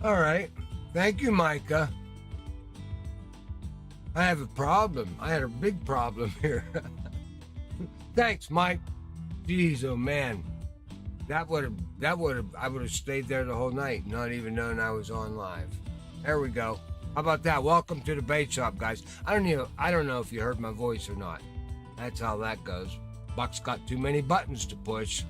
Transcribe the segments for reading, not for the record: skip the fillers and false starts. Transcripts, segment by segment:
All right. Thank you, Micah. I have a problem. I had a big problem here. Thanks, Mike. Jeez, oh man. I would have stayed there the whole night, not even knowing I was on live. There we go. How about that? Welcome to the bait shop, guys. I don't know if you heard my voice or not. That's how that goes. Buck's got too many buttons to push.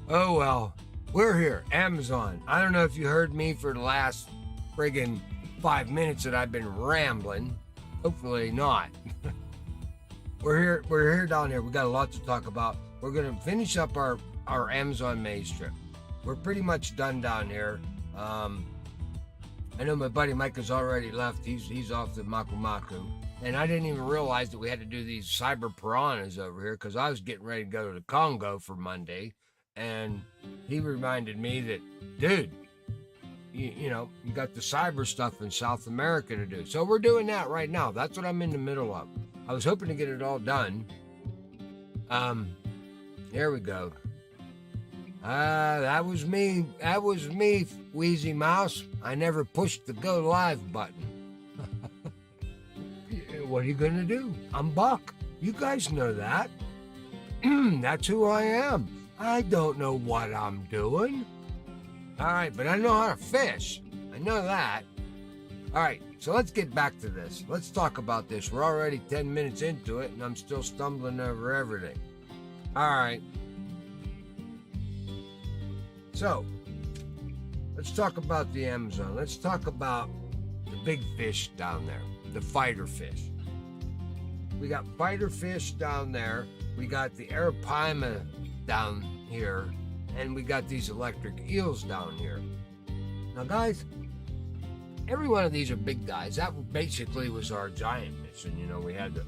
Oh well. We're here. Amazon. I don't know if you heard me for the last friggin' 5 minutes that I've been rambling. Hopefully not. We're here down here. We got a lot to talk about. We're gonna finish up our Amazon maze trip. We're pretty much done down here. I know my buddy Mike has already left. He's off to Maku Maku. And I didn't even realize that we had to do these cyber piranhas over here because I was getting ready to go to the Congo for Monday. And he reminded me that, dude, you got the cyber stuff in South America to do. So we're doing that right now. That's what I'm in the middle of. I was hoping to get it all done. There we go. That was me. That was me, Wheezy Mouse. I never pushed the go live button. What are you gonna do? I'm Buck. You guys know that. That's who I am. I don't know what I'm doing. All right, but I know how to fish. I know that. All right, so let's get back to this. Let's talk about this. We're already 10 minutes into it, and I'm still stumbling over everything. All right. So, let's talk about the Amazon. Let's talk about the big fish down there, the fighter fish. We got fighter fish down there. We got the arapaima down here, and we got these electric eels down here. Now, guys, every one of these are big guys. That basically was our giant mission. You know, we had the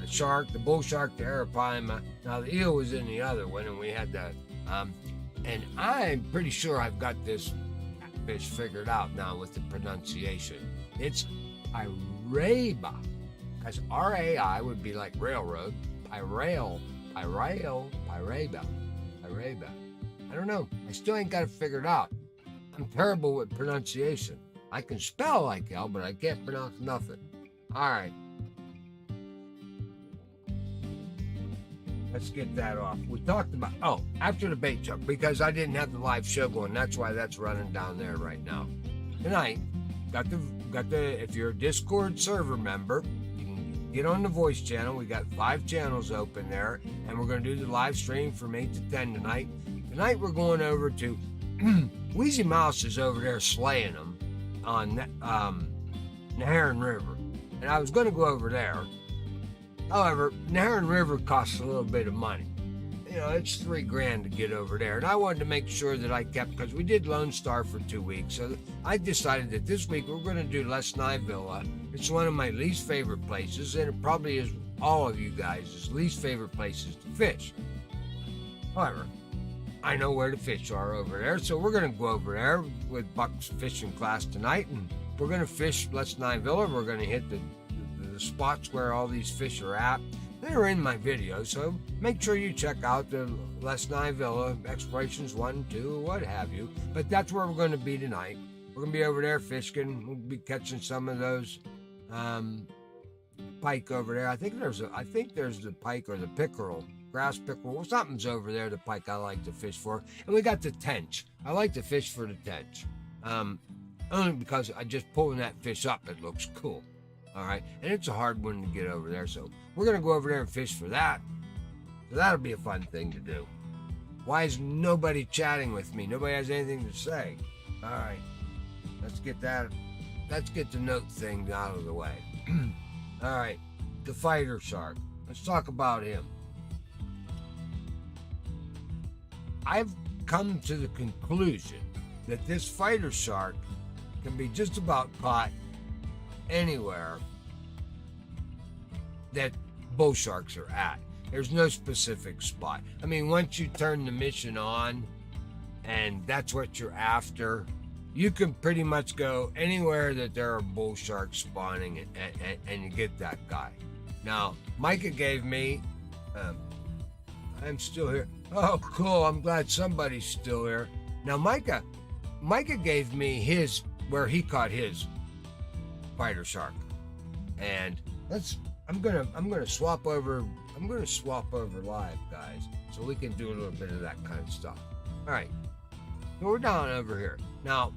shark, the bull shark, the arapaima. Now, the eel was in the other one, and we had the, and I'm pretty sure I've got this fish figured out now with the pronunciation. It's Piraiba, because R-A-I would be like railroad. Piraiba. I don't know. I still ain't got it figured out. I'm terrible with pronunciation. I can spell like hell, but I can't pronounce nothing. All right. Let's get that off. We talked about, after the bait chuck, because I didn't have the live show going. That's why that's running down there right now. Tonight, got the, if you're a Discord server member, you can get on the voice channel. We got 5 channels open there, and we're going to do the live stream from 8 to 10 tonight. Tonight, we're going over to, Wheezy Mouse is over there slaying them on Naharan River. And I was going to go over there. However, Naharan River costs a little bit of money. You know, it's $3,000 to get over there. And I wanted to make sure that I kept, because we did Lone Star for 2 weeks. So I decided that this week we're going to do Lesnai Villa. It's one of my least favorite places, and it probably is all of you guys' least favorite places to fish. However, I know where the fish are over there, so we're going to go over there with Buck's fishing class tonight, and we're going to fish Lesnai Villa. We're going to hit the spots where all these fish are at. They're in my video, so make sure you check out the Lesnai Villa, Explorations 1, 2, what have you. But that's where we're going to be tonight. We're going to be over there fishing. We'll be catching some of those pike over there. I think there's the pike or the pickerel, grass pickerel. Well, something's over there, the pike I like to fish for. And we got the tench. I like to fish for the tench. Only because I just pulling that fish up, it looks cool. All right, and it's a hard one to get over there, so we're going to go over there and fish for that. So that'll be a fun thing to do. Why is nobody chatting with me? Nobody has anything to say. All right, let's get the note thing out of the way. All right, the fighter shark. Let's talk about him. I've come to the conclusion that this fighter shark can be just about caught anywhere that bull sharks are at. There's no specific spot. I mean, once you turn the mission on and that's what you're after, you can pretty much go anywhere that there are bull sharks spawning and you get that guy. Now, Micah gave me, I'm still here. Oh, cool. I'm glad somebody's still here. Now Micah gave me where he caught his fighter shark, and I'm gonna swap over live, guys, so we can do a little bit of that kind of stuff. All right, so we're down over here now.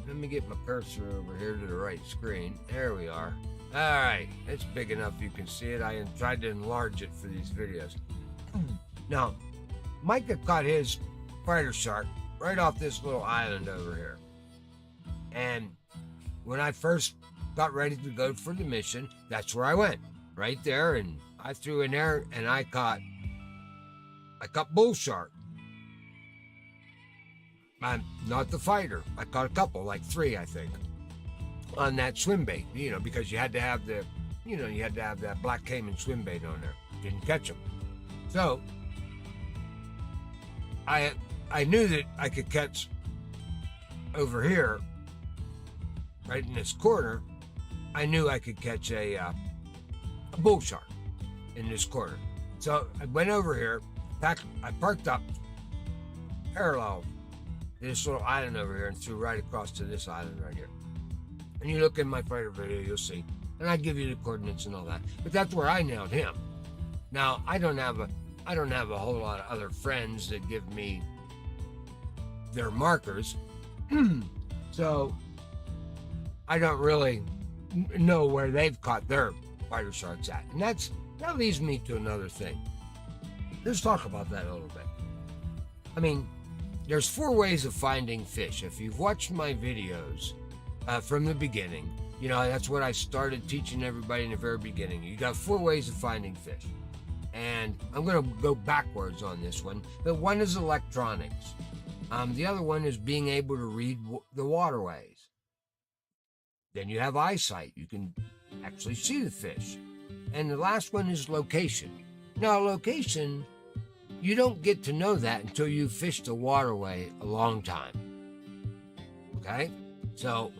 Let me get my cursor over here to the right screen. There we are. All right, it's big enough you can see it. I tried to enlarge it for these videos. Now, Micah caught his fighter shark right off this little island over here. And when I first got ready to go for the mission, that's where I went. Right there, and I threw in there and I caught bull shark. I'm not the fighter. I caught a couple, like 3, I think, on that swim bait, because you had to have that black caiman swim bait on there. Didn't catch them. So I knew that I could catch over here, right in this corner. I knew I could catch a bull shark in this corner. So I went over here, I parked up parallel to this little island over here and threw right across to this island right here. And you look in my fighter video, you'll see. And I give you the coordinates and all that. But that's where I nailed him. Now, I don't have a whole lot of other friends that give me their markers. So I don't really know where they've caught their fighter sharks at. And that leads me to another thing. Let's talk about that a little bit. I mean, there's 4 ways of finding fish. If you've watched my videos from the beginning, that's what I started teaching everybody in the very beginning. You got 4 ways of finding fish. And I'm going to go backwards on this one. But one is electronics. The other one is being able to read the waterways. Then you have eyesight. You can actually see the fish. And the last one is location. Now, location, you don't get to know that until you've fished a waterway a long time. Okay? So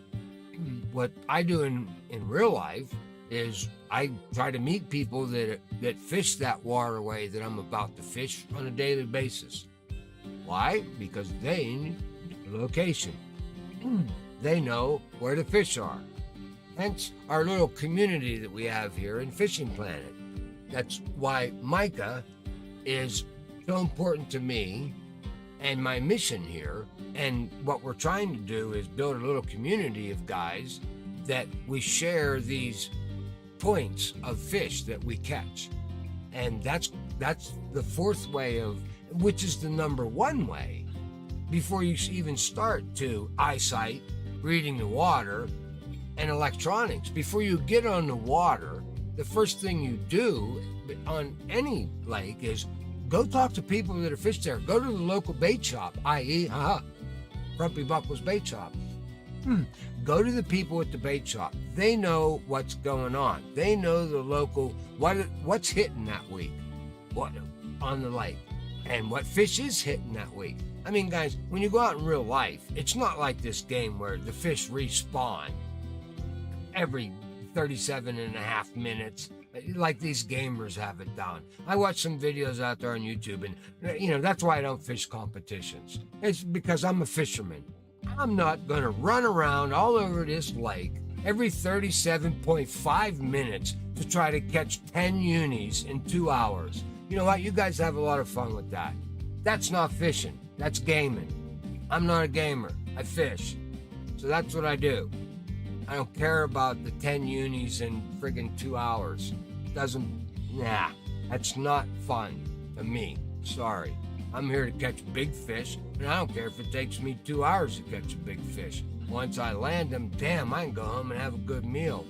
what I do in real life is I try to meet people that fish that waterway that I'm about to fish on a daily basis. Why? Because they know the location. They know where the fish are. Hence our little community that we have here in Fishing Planet. That's why Micah is so important to me and my mission here. And what we're trying to do is build a little community of guys that we share these points of fish that we catch. And that's the 4th way which is the number 1 way before you even start to eyesight, reading the water, and electronics. Before you get on the water, the first thing you do on any lake is go talk to people that are fished there. Go to the local bait shop, i.e., Frumpy Buckle's bait shop. Go to the people at the bait shop. They know what's going on. They know the local, what's hitting that week, what on the lake, and what fish is hitting that week. I mean, guys, when you go out in real life, it's not like this game where the fish respawn every 37 and a half minutes, like these gamers have it down. I watch some videos out there on YouTube, and that's why I don't fish competitions. It's because I'm a fisherman. I'm not going to run around all over this lake every 37.5 minutes to try to catch 10 unis in 2 hours. You know what? You guys have a lot of fun with that. That's not fishing. That's gaming. I'm not a gamer. I fish. So that's what I do. I don't care about the 10 unis in friggin' 2 hours. That's not fun to me. Sorry. I'm here to catch big fish, and I don't care if it takes me 2 hours to catch a big fish. Once I land them, damn, I can go home and have a good meal.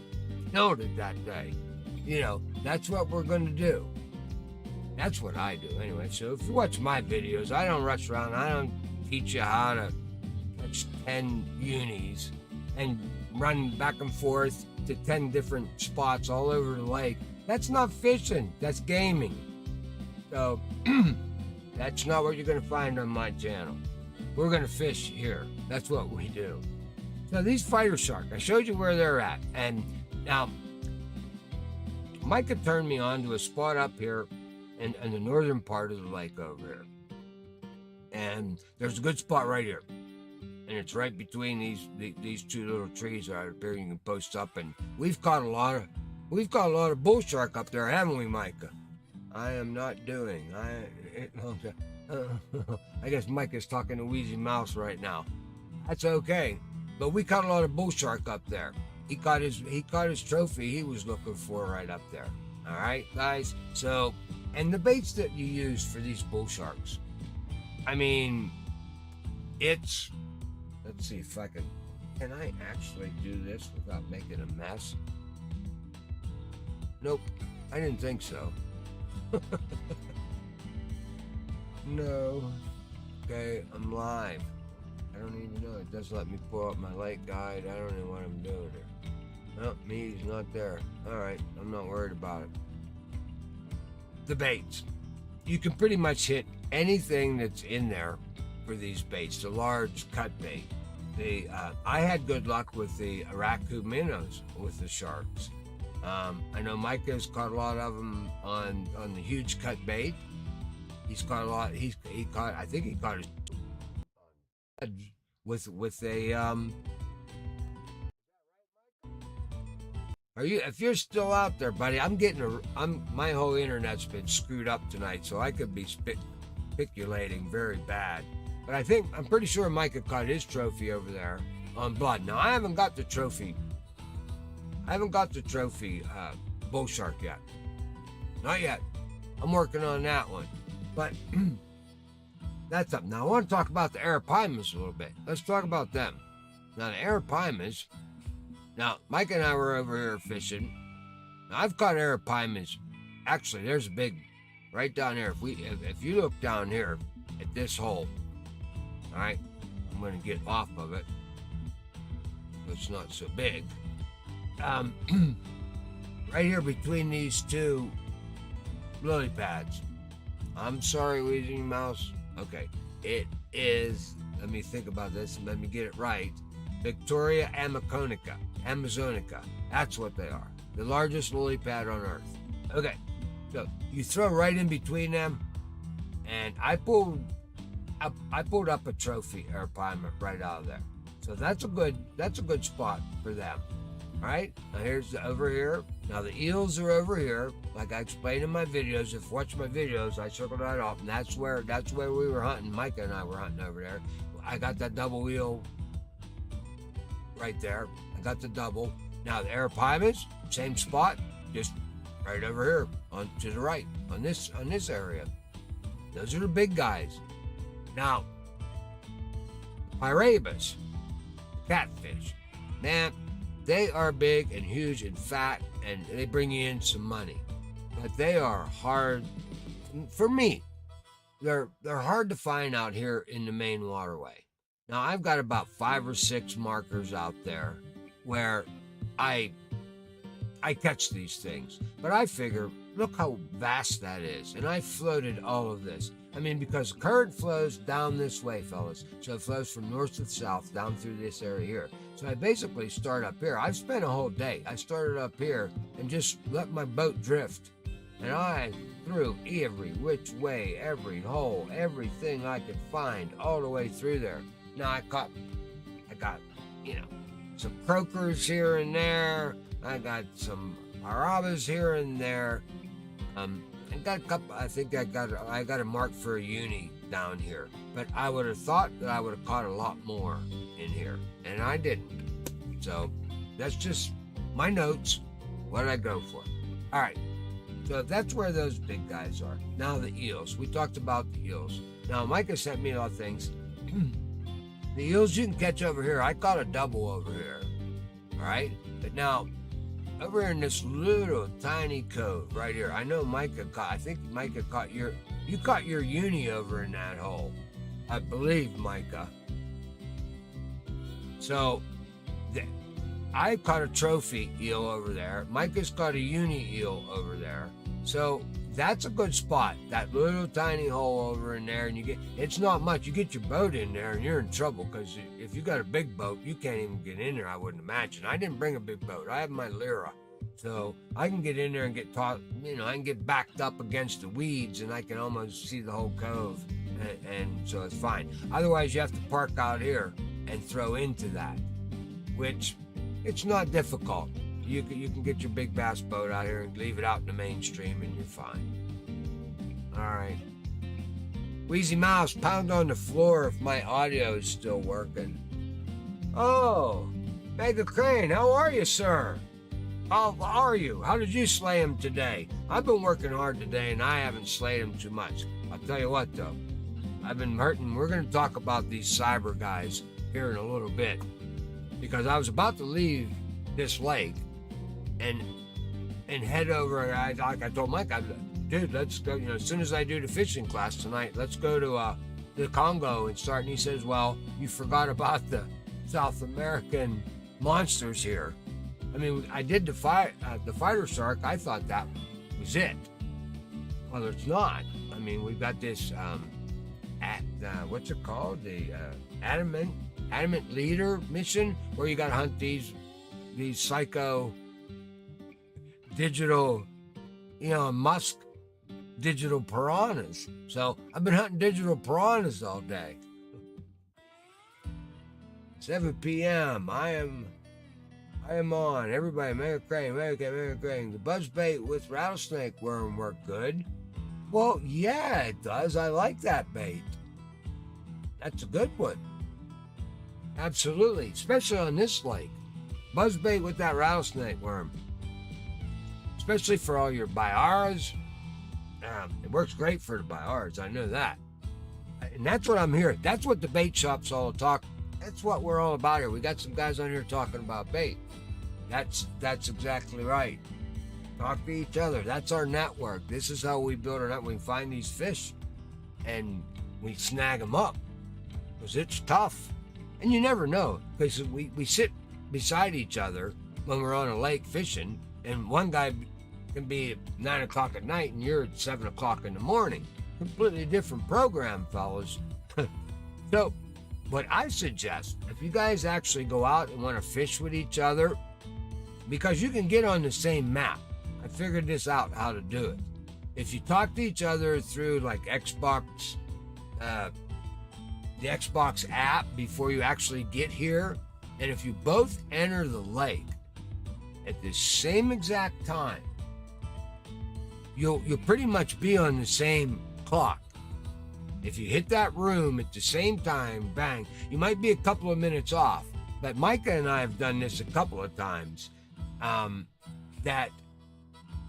Killed it that day. That's what we're going to do. That's what I do anyway. So if you watch my videos, I don't rush around. I don't teach you how to catch 10 unis and run back and forth to 10 different spots all over the lake. That's not fishing. That's gaming. So that's not what you're going to find on my channel. We're going to fish here. That's what we do. So these fighter shark, I showed you where they're at. And now, Micah turned me on to a spot up here in the northern part of the lake over here. And there's a good spot right here. And it's right between these two little trees right up here. You can post up, and we've caught a lot of bull shark up there, haven't we, Micah? I am not doing. I guess Micah's talking to Wheezy Mouse right now. That's okay, but we caught a lot of bull shark up there. He caught his trophy he was looking for right up there. All right, guys. So, and the baits that you use for these bull sharks, I mean, it's. Let's see if I can I actually do this without making a mess? Nope, I didn't think so. No. Okay, I'm live. I don't even know. It doesn't let me pull up my light guide. I don't know what I'm doing here. No, me's not there. Alright, I'm not worried about it. The baits. You can pretty much hit anything that's in there for these baits, the large cut bait. I had good luck with the raku minnows with the sharks. I know Micah's caught a lot of them on the huge cut bait. He's caught a lot. I think he caught his with a If you're still out there, buddy, my whole internet's been screwed up tonight, so I could be speculating very bad. But I'm pretty sure Micah caught his trophy over there on blood. Now, I haven't got the trophy bull shark yet. Not yet. I'm working on that one. But that's up. Now, I want to talk about the arapimas a little bit. Let's talk about them. Now, the arapimas. Now, Mike and I were over here fishing. Now, I've caught arapimas. Actually, there's a big, right down here. If you look down here at this hole, all right, I'm going to get off of it. It's not so big. Right here between these two lily pads. I'm sorry, Wheezy Mouse. Okay, it is. Let me think about this and let me get it right. Victoria Amazonica. That's what they are. The largest lily pad on Earth. Okay, so you throw right in between them, and I pulled up a trophy arapima right out of there. So that's a good spot for them. All right, now here's over here. Now the eels are over here, like I explained in my videos. If you watch my videos, I circled that off, and that's where we were hunting. Micah and I were hunting over there. I got that double eel right there. I got the double. Now the arapimas, same spot, just right over here on to the right on this area. Those are the big guys. Now, pirabas, catfish, man, they are big and huge and fat, and they bring you in some money. But they are hard, for me, they're hard to find out here in the main waterway. Now, I've got about 5 or 6 markers out there where I catch these things. But I figure, look how vast that is. And I floated all of this. I mean, because the current flows down this way, fellas. So it flows from north to south down through this area here. So I basically start up here. I've spent a whole day. I started up here and just let my boat drift. And I threw every which way, every hole, everything I could find all the way through there. Now I got, some croakers here and there. I got some parabas here and there. I got a couple. I think I got a mark for a uni down here. But I would have thought that I would have caught a lot more in here, and I didn't. So that's just my notes. What did I go for? All right. So that's where those big guys are. Now the eels. We talked about the eels. Now Micah sent me a lot of things. The eels you can catch over here. I caught a double over here. All right. But now, over here in this little tiny cove right here, I know Micah caught. I think Micah caught you caught your uni over in that hole. I believe, Micah. So, I caught a trophy eel over there. Micah's caught a uni eel over there. So that's a good spot. That little tiny hole over in there, and it's not much. You get your boat in there, and you're in trouble because if you got a big boat, you can't even get in there. I wouldn't imagine. I didn't bring a big boat. I have my Lyra, so I can get in there and get taught. I can get backed up against the weeds, and I can almost see the whole cove. and so it's fine. Otherwise, you have to park out here and throw into that, which it's not difficult. You can get your big bass boat out here and leave it out in the mainstream, and you're fine. All right. Wheezy Mouse, pound on the floor if my audio is still working. Oh, Mega Crane, how are you, sir? How are you? How did you slay him today? I've been working hard today, and I haven't slayed him too much. I'll tell you what, though. I've been hurting. We're going to talk about these cyber guys here in a little bit, because I was about to leave this lake and head over. I told Mike, dude, let's go. As soon as I do the fishing class tonight, let's go to the Congo and start. And he says, well, you forgot about the South American monsters here. I mean, I did the fighter shark. I thought that was it. Well, it's not. I mean, we've got this, what's it called? The adamant leader mission, where you got to hunt these psycho digital, Musk digital piranhas. So I've been hunting digital piranhas all day. 7 p.m. I am on. Everybody, Mega Crane. The buzzbait with rattlesnake worm worked good. Well, yeah, it does. I like that bait. That's a good one. Absolutely, especially on this lake. Buzzbait with that rattlesnake worm. Especially for all your Biaras. It works great for the Biaras, I know that. And that's what I'm hearing. That's what the bait shop's all talk. That's what we're all about here. We got some guys on here talking about bait. That's exactly right. Talk to each other. That's our network. This is how we build our network. We find these fish and we snag them up, because it's tough. And you never know, because we sit beside each other when we're on a lake fishing, and one guy can be at 9 o'clock at night and you're at 7 o'clock in the morning. Completely different program, fellas. So what I suggest, if you guys actually go out and want to fish with each other, because you can get on the same map. I figured this out, how to do it. If you talk to each other through like Xbox, the Xbox app before you actually get here, and if you both enter the lake at the same exact time, you'll pretty much be on the same clock. If you hit that room at the same time, bang, you might be a couple of minutes off. But Micah and I have done this a couple of times, that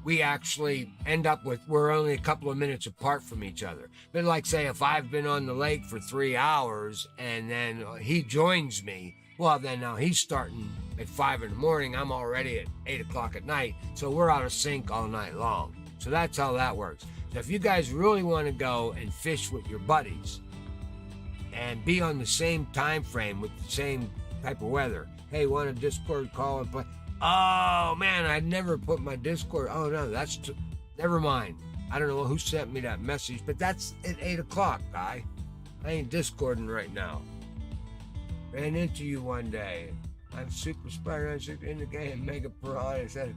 we actually end up with, we're only a couple of minutes apart from each other. But like, say, if I've been on the lake for 3 hours and then he joins me, well, then now he's starting at 5 in the morning. I'm already at 8 o'clock at night. So we're out of sync all night long. So that's how that works. So if you guys really want to go and fish with your buddies and be on the same time frame with the same type of weather, hey, want a Discord call and play? Oh man, I never put my Discord. Oh no, never mind. I don't know who sent me that message, but that's at 8 o'clock, guy. I ain't Discording right now. Ran into you one day. I'm Super Spider in the game, Mega Piranha. Said,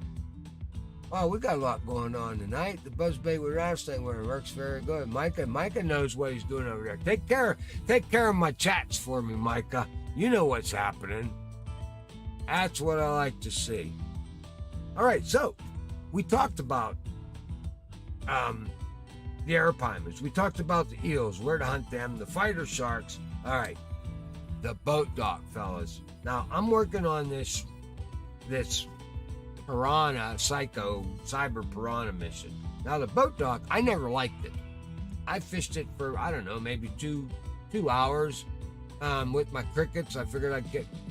oh, we got a lot going on tonight. The buzzbait with rattlesnake works very good. Micah knows what he's doing over there. Take care of my chats for me, Micah. You know what's happening. That's what I like to see. All right, so we talked about the arapaimers. We talked about the eels, where to hunt them, the fighter sharks. All right, the boat dock, fellas. Now, I'm working on this piranha, cyber piranha mission. Now, the boat dock, I never liked it. I fished it for, I don't know, maybe two hours. With my crickets, I figured I'd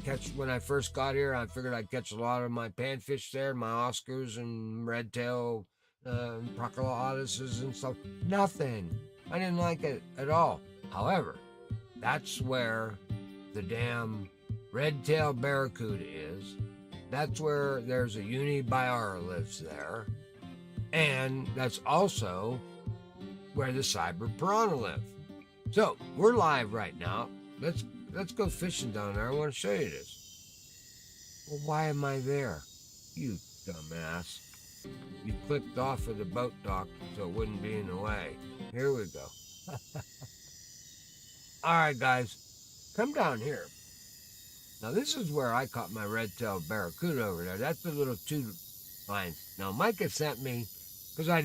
catch, when I first got here, I figured I'd catch a lot of my panfish there, my Oscars and redtail, procolotuses and stuff. Nothing. I didn't like it at all. However, that's where the damn redtail barracuda is. That's where there's a Uni-Biara lives there. And that's also where the cyber piranha live. So, we're live right now. Let's go fishing down there. I want to show you this. Well, why am I there? You dumbass. You clicked off of the boat dock so it wouldn't be in the way. Here we go. All right, guys, come down here. Now, this is where I caught my red-tailed barracuda over there. That's the little 2 lines. Now, Micah sent me, because I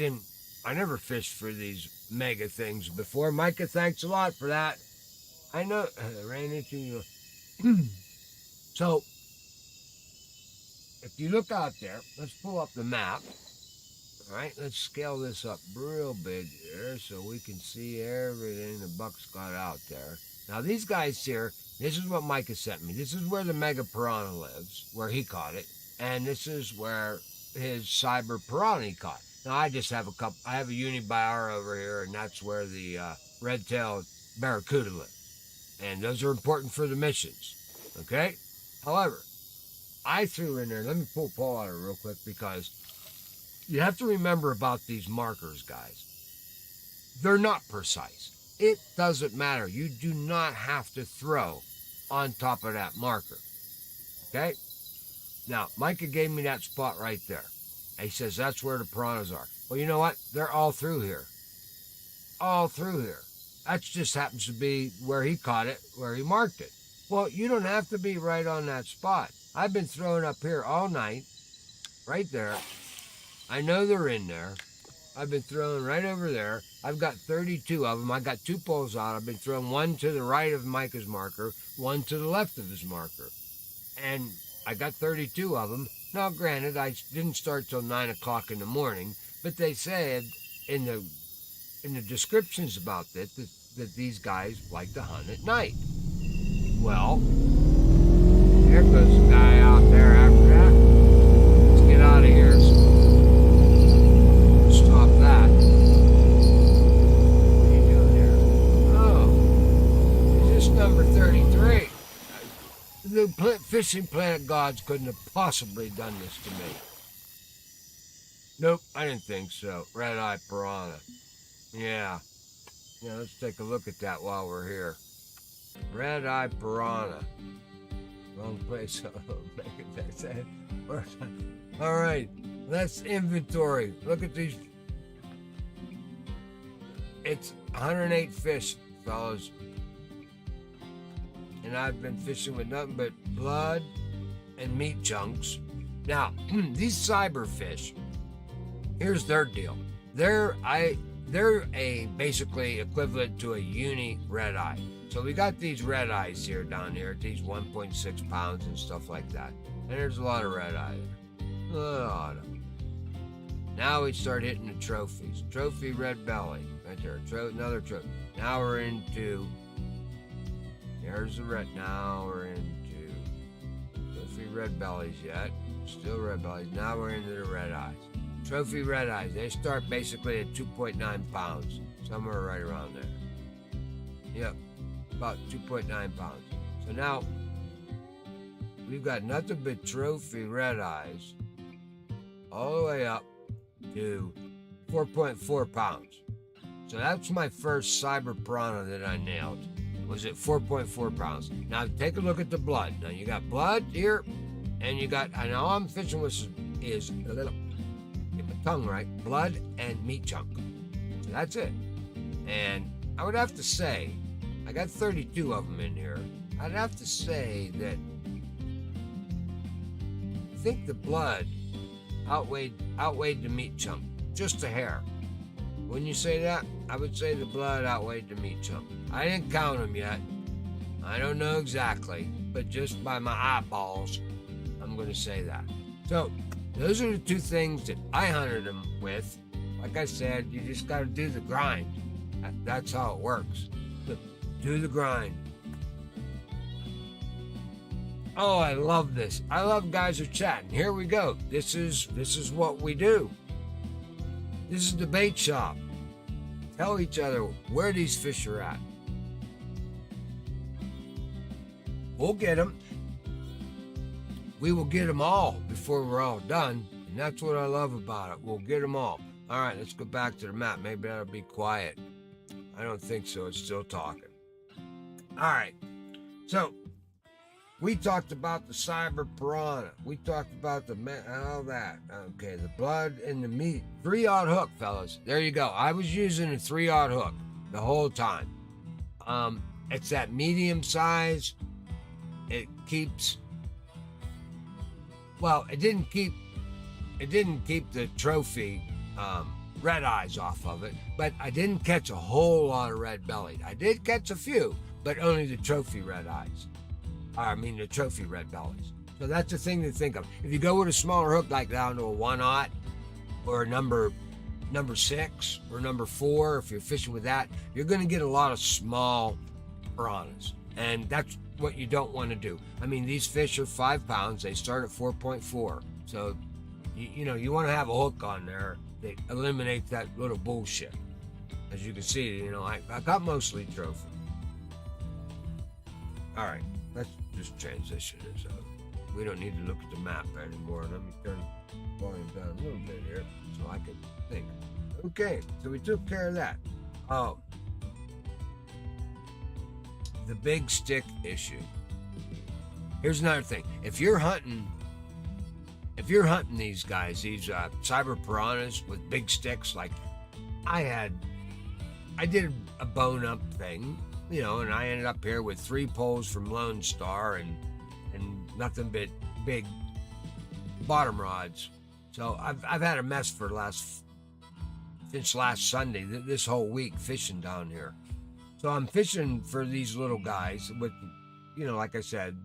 never fished for these mega things before. Micah, thanks a lot for that. I know, ran into you. So, if you look out there, let's pull up the map. All right, let's scale this up real big here so we can see everything the buck's got out there. Now, these guys here, this is what Micah sent me. This is where the mega piranha lives, where he caught it. And this is where his cyber piranha he caught. Now, I just have I have a unibar over here, and that's where the red-tailed barracuda live. And those are important for the missions, okay? However, I threw in there, let me pull Paul out of it real quick, because you have to remember about these markers, guys. They're not precise. It doesn't matter. You do not have to throw on top of that marker, okay? Now, Micah gave me that spot right there. He says that's where the piranhas are. Well, you know what? They're all through here. All through here. That just happens to be where he caught it, where he marked it. Well, you don't have to be right on that spot. I've been throwing up here all night, right there. I know they're in there. I've been throwing right over there. I've got 32 of them. I got 2 poles out. I've been throwing one to the right of Micah's marker, one to the left of his marker. And I got 32 of them. Now, granted, I didn't start till 9 o'clock in the morning, but they said in the descriptions about this that these guys like to hunt at night. Well, there goes the guy out there after that. Let's get out of here. Stop that. What are you doing here? Oh, is this number 33? The fishing planet gods couldn't have possibly done this to me. Nope, I didn't think so. Red-eye piranha. Yeah, let's take a look at that while we're here. Red-eye piranha. Wrong place. All right, let's inventory. Look at these. It's 108 fish, fellas. And I've been fishing with nothing but blood and meat chunks. Now, these cyberfish, here's their deal. They're a basically equivalent to a uni red eye. So we got these red eyes here down here, these 1.6 pounds and stuff like that. And there's a lot of red eye there. A lot of them. Now we start hitting the trophies. Trophy red belly, right there. Another trophy. Now we're into, there's the red, now we're into trophy red bellies yet. Still red bellies. Now we're into the red eyes. Trophy red eyes, they start basically at 2.9 pounds, somewhere right around there. Yep, about 2.9 pounds. So now, we've got nothing but trophy red eyes all the way up to 4.4 pounds. So that's my first cyber piranha that I nailed, was at 4.4 pounds. Now take a look at the blood. Now you got blood here, and you got, and all I'm fishing with is a little, get my tongue right, blood and meat chunk. So that's it. And I would have to say, I got 32 of them in here. I'd have to say that I think the blood outweighed the meat chunk, just a hair. Wouldn't you say that? I would say the blood outweighed the meat chunk. I didn't count them yet. I don't know exactly, but just by my eyeballs, I'm going to say that. So, those are the two things that I hunted them with. Like I said, you just got to do the grind. That's how it works. Do the grind. Oh, I love this. I love guys who are chatting. Here we go. This is what we do. This is the bait shop. Tell each other where these fish are at. We'll get them. We will get them all before we're all done. And that's what I love about it. We'll get them all. All right, let's go back to the map. Maybe that'll be quiet. I don't think so. It's still talking. All right. So, we talked about the cyber piranha. We talked about all that. Okay, the blood and the meat. 3-aught hook, fellas. There you go. I was using a 3-aught hook the whole time. it's that medium size. It keeps, well, it didn't keep the trophy red eyes off of it, but I didn't catch a whole lot of red bellied. I did catch a few, but only the trophy red eyes. The trophy red bellies. So that's the thing to think of. If you go with a smaller hook, like down to a 1/0 or a number 6 or number 4, if you're fishing with that, you're going to get a lot of small piranhas, and that's what you don't want to do. These fish are 5 pounds. They start at 4.4. So, you want to have a hook on there that eliminates that little bullshit. As you can see, I got mostly trophy. All right, let's just transition this out. We don't need to look at the map anymore. Let me turn the volume down a little bit here so I can think. Okay, so we took care of that. Oh, the big stick issue. Here's another thing. If you're hunting these guys, these cyber piranhas with big sticks, like I did a bone up thing, and I ended up here with 3 poles from Lone Star and nothing but big bottom rods. So I've had a mess since last Sunday, this whole week fishing down here. So I'm fishing for these little guys with, like I said,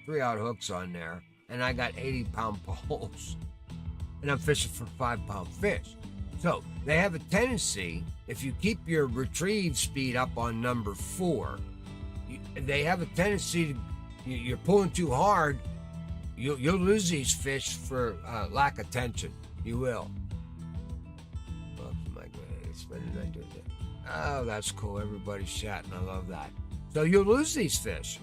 3-aught hooks on there, and I got 80-pound poles, and I'm fishing for 5-pound fish. So they have a tendency, if you keep your retrieve speed up on number 4, they have a tendency to, you're pulling too hard, you'll lose these fish for lack of tension. You will. Oh my goodness, when did I do that? Oh, that's cool. Everybody's chatting. I love that. So you'll lose these fish.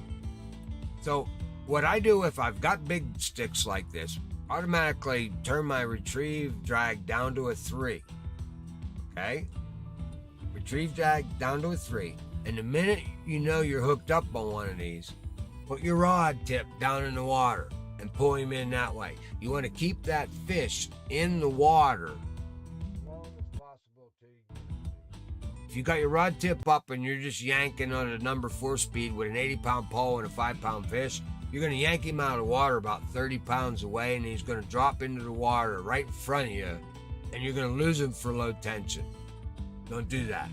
So what I do if I've got big sticks like this, automatically turn my retrieve drag down to a 3. Okay? Retrieve drag down to a 3. And the minute you're hooked up on one of these, put your rod tip down in the water and pull him in that way. You want to keep that fish in the water as long as possible. If you got your rod tip up and you're just yanking on a number 4 speed with an 80-pound pole and a 5-pound fish, you're going to yank him out of the water about 30 pounds away, and he's going to drop into the water right in front of you, and you're going to lose him for low tension. Don't do that.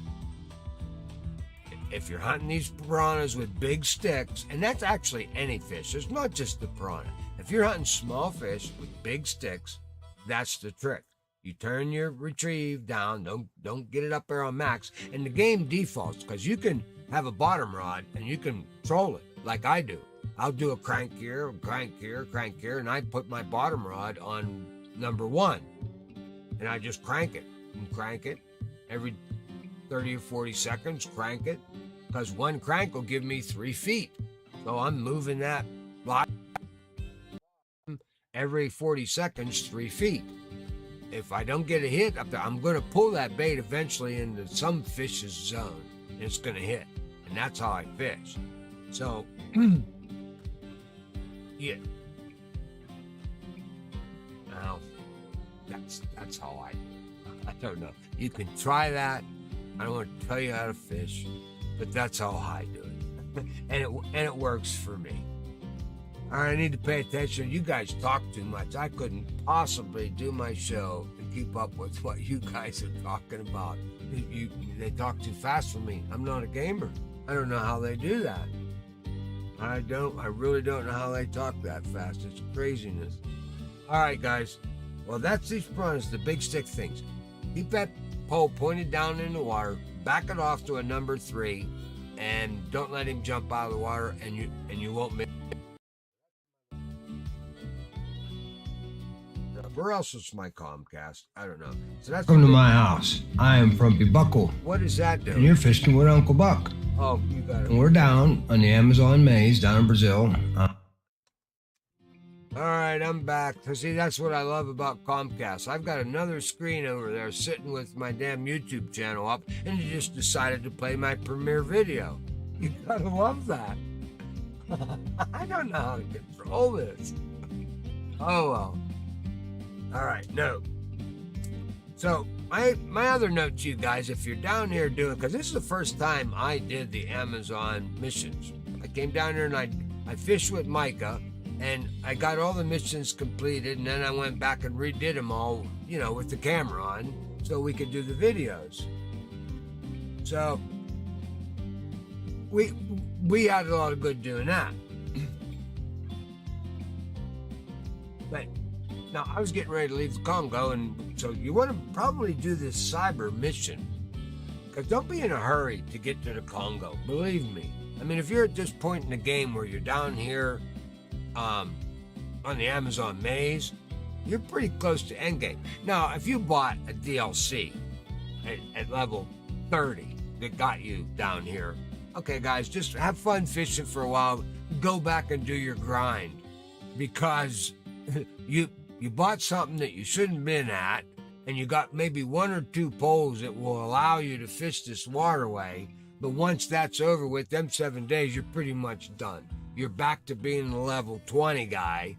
If you're hunting these piranhas with big sticks, and that's actually any fish, it's not just the piranha. If you're hunting small fish with big sticks, that's the trick. You turn your retrieve down, don't get it up there on max, and the game defaults, because you can have a bottom rod and you can troll it like I do. I'll do a crank here, and I put my bottom rod on number 1, and I just crank it every 30 or 40 seconds, crank it, because one crank will give me 3 feet. So I'm moving that block every 40 seconds, 3 feet. If I don't get a hit up there, I'm going to pull that bait eventually into some fish's zone, and it's going to hit. And that's how I fish. So, yeah. Now, that's how I don't know. You can try that. I don't want to tell you how to fish, but that's how I do it. and it works for me. All right, I need to pay attention. You guys talk too much. I couldn't possibly do my show and keep up with what you guys are talking about. They talk too fast for me. I'm not a gamer. I don't know how they do that. I really don't know how they talk that fast. It's craziness. All right, guys. Well, that's these piranhas, the big stick things. Keep that pole pointed down in the water, back it off to a number 3, and don't let him jump out of the water, and you won't miss. Where else is my Comcast? I don't know. So that's Welcome to my house. I am Frumpy Buckle. What is that doing? And you're fishing with Uncle Buck. Oh, you got it. And we're down on the Amazon maze down in Brazil. All right, I'm back. So see, that's what I love about Comcast. I've got another screen over there sitting with my damn YouTube channel up, and you just decided to play my premiere video. You gotta love that. I don't know how to control this. Oh, well. All right, no. So, my other note to you guys, if you're down here doing, because this is the first time I did the Amazon missions. I came down here and I fished with Micah, and I got all the missions completed, and then I went back and redid them all, with the camera on, so we could do the videos. So we had a lot of good doing that. But now I was getting ready to leave the Congo, and so you want to probably do this cyber mission, because don't be in a hurry to get to the Congo. Believe me. I mean, if you're at this point in the game where you're down here on the Amazon maze, you're pretty close to endgame. Now, if you bought a DLC at level 30 that got you down here, okay, guys, just have fun fishing for a while. Go back and do your grind, because you bought something that you shouldn't have been at, and you got maybe 1 or 2 poles that will allow you to fish this waterway. But once that's over with, them 7 days, you're pretty much done. You're back to being the level 20 guy.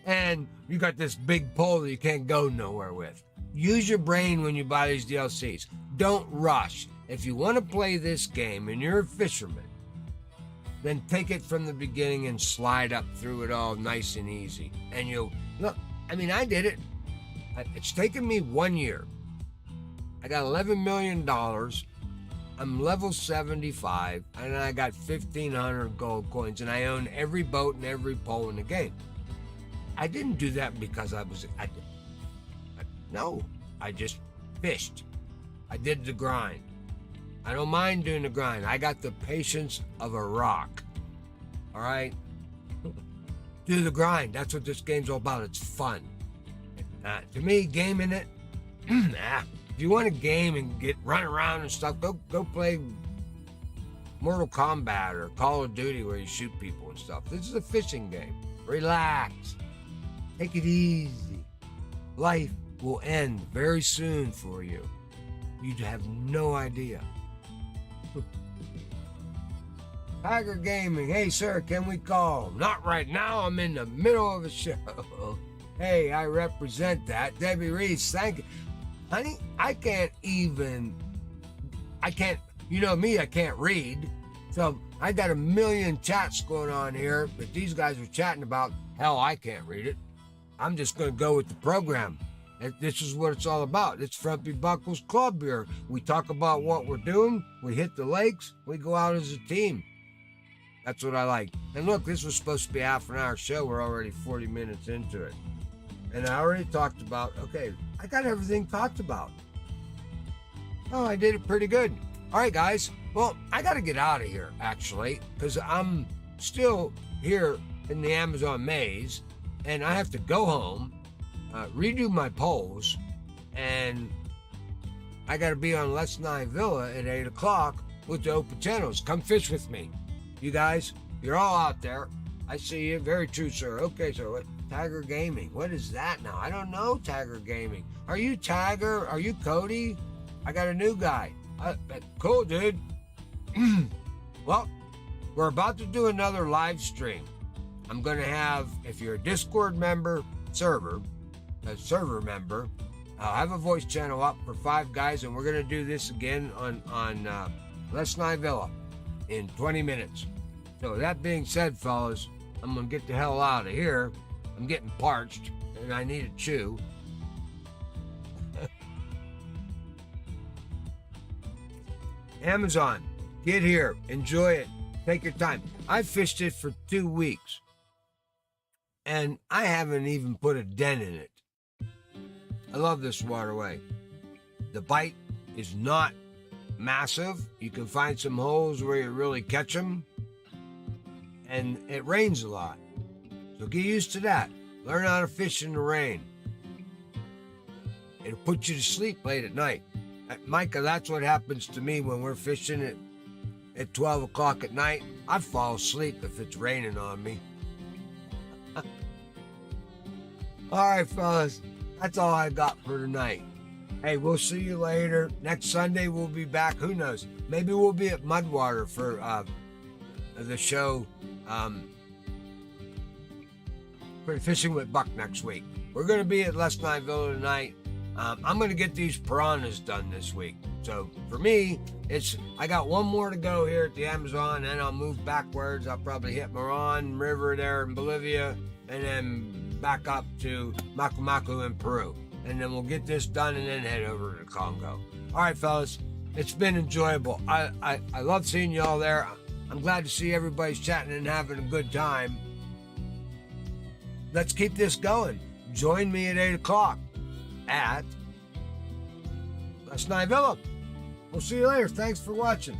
And you got this big pole that you can't go nowhere with. Use your brain when you buy these DLCs. Don't rush. If you want to play this game and you're a fisherman, then take it from the beginning and slide up through it all nice and easy. And you'll look, I mean, I did it. It's taken me 1 year. I got $11 million. I'm level 75, and I got 1,500 gold coins, and I own every boat and every pole in the game. I didn't do that because no, I just fished. I did the grind. I don't mind doing the grind. I got the patience of a rock. All right? Do the grind. That's what this game's all about. It's fun. To me, gaming it, if you want to game and run around and stuff, go play Mortal Kombat or Call of Duty where you shoot people and stuff. This is a fishing game. Relax. Take it easy. Life will end very soon for you. You'd have no idea. Tiger Gaming, hey sir, can we call? Not right now, I'm in the middle of a show. Hey, I represent that. Debbie Reese, thank you. Honey, I can't, you know me, I can't read. So I got a million chats going on here that these guys are chatting about. Hell, I can't read it. I'm just going to go with the program. This is what it's all about. It's Frumpy Buckles Club here. We talk about what we're doing. We hit the lakes. We go out as a team. That's what I like. And look, this was supposed to be a half an hour show. We're already 40 minutes into it. And I already talked about, okay, I got everything talked about. Oh, I did it pretty good. All right, guys. Well, I got to get out of here, actually, because I'm still here in the Amazon maze, and I have to go home, redo my poles, and I got to be on Les Nye Villa at 8 o'clock with the open channels. Come fish with me. You guys, you're all out there. I see you. Very true, sir. Okay, so what? Tiger Gaming. What is that now? I don't know Tiger Gaming. Are you Tiger? Are you Cody? I got a new guy. Cool, dude. Well, we're about to do another live stream. I'm going to have, if you're a Discord member, server member, I'll have a voice channel up for 5 guys, and we're going to do this again on Les Nye Villa in 20 minutes. So that being said, fellas, I'm going to get the hell out of here. I'm getting parched, and I need a chew. Amazon, get here. Enjoy it. Take your time. I fished it for 2 weeks, and I haven't even put a dent in it. I love this waterway. The bite is not massive. You can find some holes where you really catch them, and it rains a lot. So get used to that. Learn how to fish in the rain. It'll put you to sleep late at night. Micah, that's what happens to me when we're fishing at 12 o'clock at night. I fall asleep if it's raining on me. All right, fellas. That's all I got for tonight. Hey, we'll see you later. Next Sunday, we'll be back. Who knows? Maybe we'll be at Mudwater for the show for Fishing with Buck next week. We're going to be at Les Nye Villa tonight. I'm going to get these piranhas done this week. So for me, I got one more to go here at the Amazon, and I'll move backwards. I'll probably hit Moran River there in Bolivia, and then back up to Macu in Peru. And then we'll get this done and then head over to Congo. All right, fellas, it's been enjoyable. I love seeing you all there. I'm glad to see everybody's chatting and having a good time. Let's keep this going. Join me at 8 o'clock at West Nine Villa. We'll see you later. Thanks for watching.